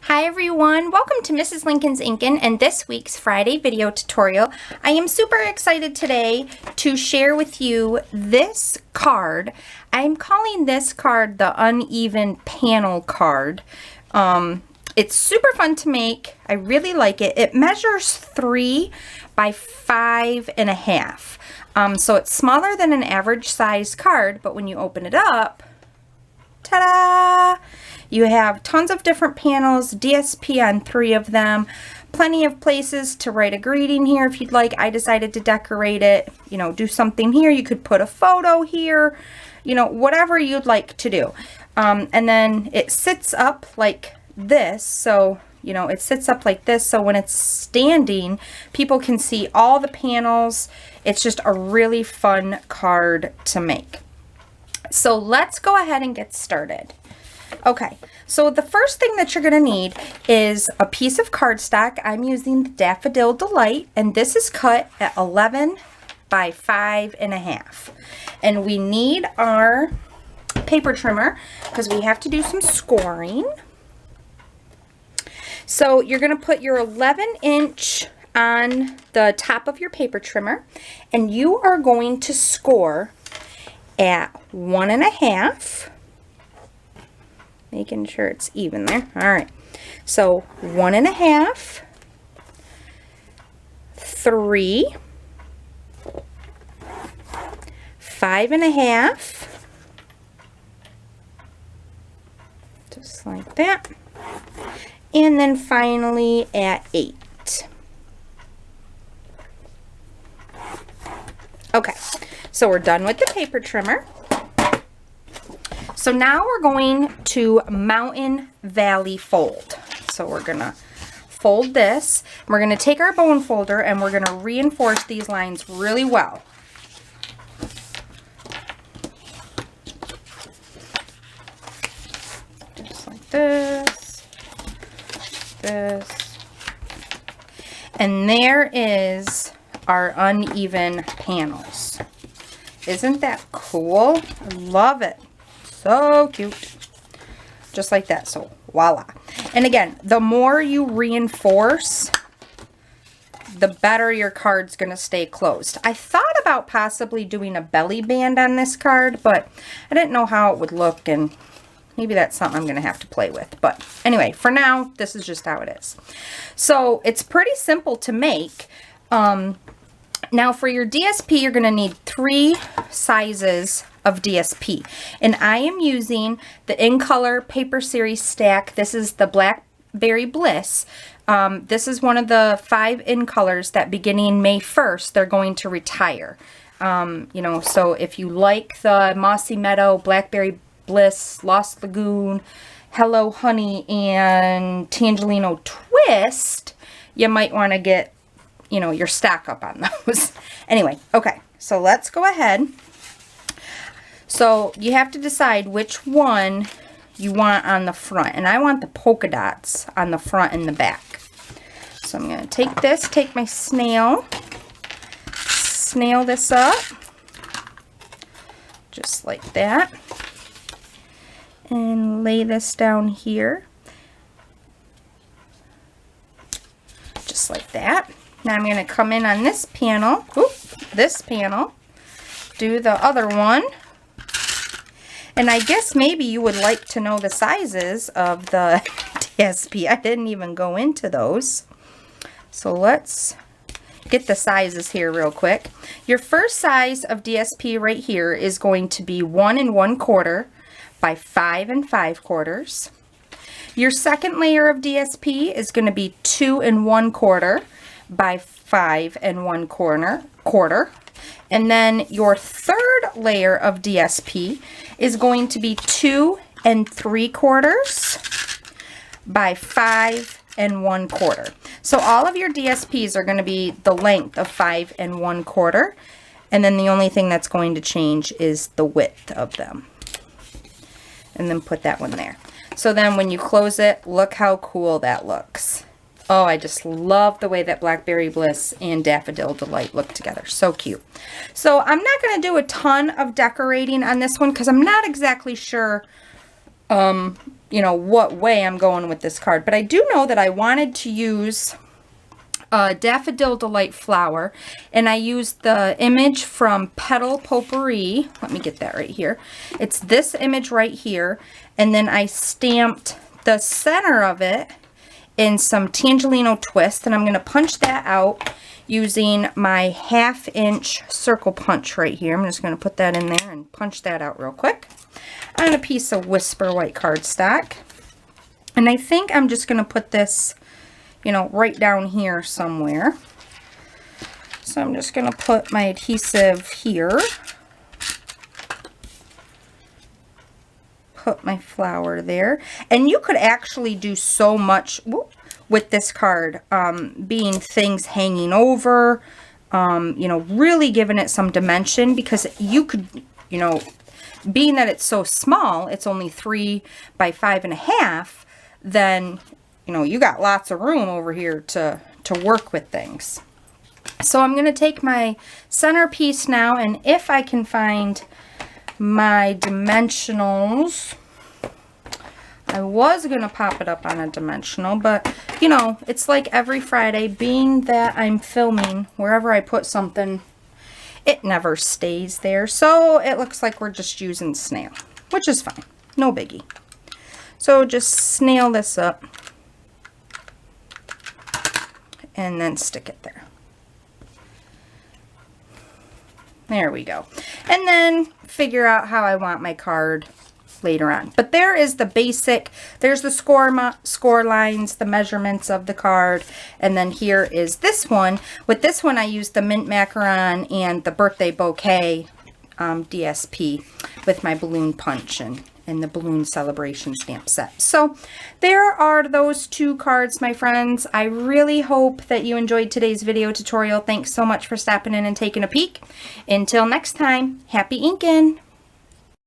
Hi everyone, welcome to Mrs. Lincoln's Inkin and this week's Friday video tutorial. I am super excited today to share with you this card. I'm calling this card the uneven panel card. It's super fun to make. I really like it. It measures 3 by 5.5. So it's smaller than an average size card, but when you open it up, ta-da! You have tons of different panels, DSP on 3 of them, plenty of places to write a greeting here if you'd like. I decided to decorate it, do something here. You could put a photo here, whatever you'd like to do. And then it sits up like this, so it sits up like this, so when it's standing, people can see all the panels. It's just a really fun card to make. So let's go ahead and get started. Okay, so the first thing that you're going to need is a piece of cardstock. I'm using the Daffodil Delight, and this is cut at 11 by 5.5. And we need our paper trimmer because we have to do some scoring. So you're going to put your 11-inch on the top of your paper trimmer, and you are going to score at 1.5. Making sure it's even there. All right. So 1.5, 3, 5.5, just like that. And then finally at 8. Okay. So we're done with the paper trimmer. So now we're going to Mountain Valley fold. So we're going to fold this. We're going to take our bone folder and we're going to reinforce these lines really well. Just like this. This. And there is our uneven panels. Isn't that cool? I love it. So cute. Just like that. So voila. And again, the more you reinforce, the better your card's going to stay closed. I thought about possibly doing a belly band on this card, but I didn't know how it would look, and maybe that's something I'm going to have to play with. But anyway, for now, this is just how it is. So it's pretty simple to make. Now for your DSP, you're going to need 3 sizes of DSP, and I am using the In Color Paper Series stack. This is the Blackberry Bliss. This is one of the 5 In Colors that beginning May 1st, they're going to retire. So if you like the Mossy Meadow, Blackberry Bliss, Lost Lagoon, Hello Honey, and Tangelino Twist, you might want to get your stack up on those. Anyway, okay, so let's go ahead. So you have to decide which one you want on the front, and I want the polka dots on the front and the back. So I'm going to take my snail this up, just like that, and lay this down here, just like that. Now I'm going to come in on this panel, do the other one. And I guess maybe you would like to know the sizes of the DSP. I didn't even go into those. So let's get the sizes here real quick. Your first size of DSP right here is going to be 1 1/4 by 5 5/4. Your second layer of DSP is going to be 2 1/4 by 5 1/4. And then your third layer of DSP is going to be 2 3/4 by 5 1/4. So all of your DSPs are going to be the length of 5 1/4. And then the only thing that's going to change is the width of them. And then put that one there. So then when you close it, look how cool that looks. Oh, I just love the way that Blackberry Bliss and Daffodil Delight look together. So cute. So I'm not going to do a ton of decorating on this one because I'm not exactly sure you know, what way I'm going with this card. But I do know that I wanted to use Daffodil Delight flower, and I used the image from Petal Potpourri. Let me get that right here. It's this image right here, and then I stamped the center of it in some Tangelino Twist, and I'm going to punch that out using my 1/2 inch circle punch right here. I'm just going to put that in there and punch that out real quick on a piece of Whisper white cardstock. And I think I'm just going to put this, you know, right down here somewhere. So I'm just going to put my adhesive here. Put my flower there. And you could actually do so much with this card, being things hanging over, you know, really giving it some dimension, because you could, you know, being that it's so small, it's only 3 by 5.5, then, you know, you got lots of room over here to work with things. So I'm going to take my centerpiece now, and if I can find my dimensionals, I was going to pop it up on a dimensional, but, you know, it's like every Friday, being that I'm filming, wherever I put something, it never stays there. So it looks like we're just using snail, which is fine. No biggie. So just snail this up and then stick it there. There we go. And then figure out how I want my card later on. But there is the basic, there's the score lines, the measurements of the card, and then here is this one. With this one I used the mint macaron and the birthday bouquet DSP with my balloon punch and the balloon celebration stamp set. So there are those 2 cards, my friends. I really hope that you enjoyed today's video tutorial. Thanks so much for stopping in and taking a peek. Until next time, happy inking!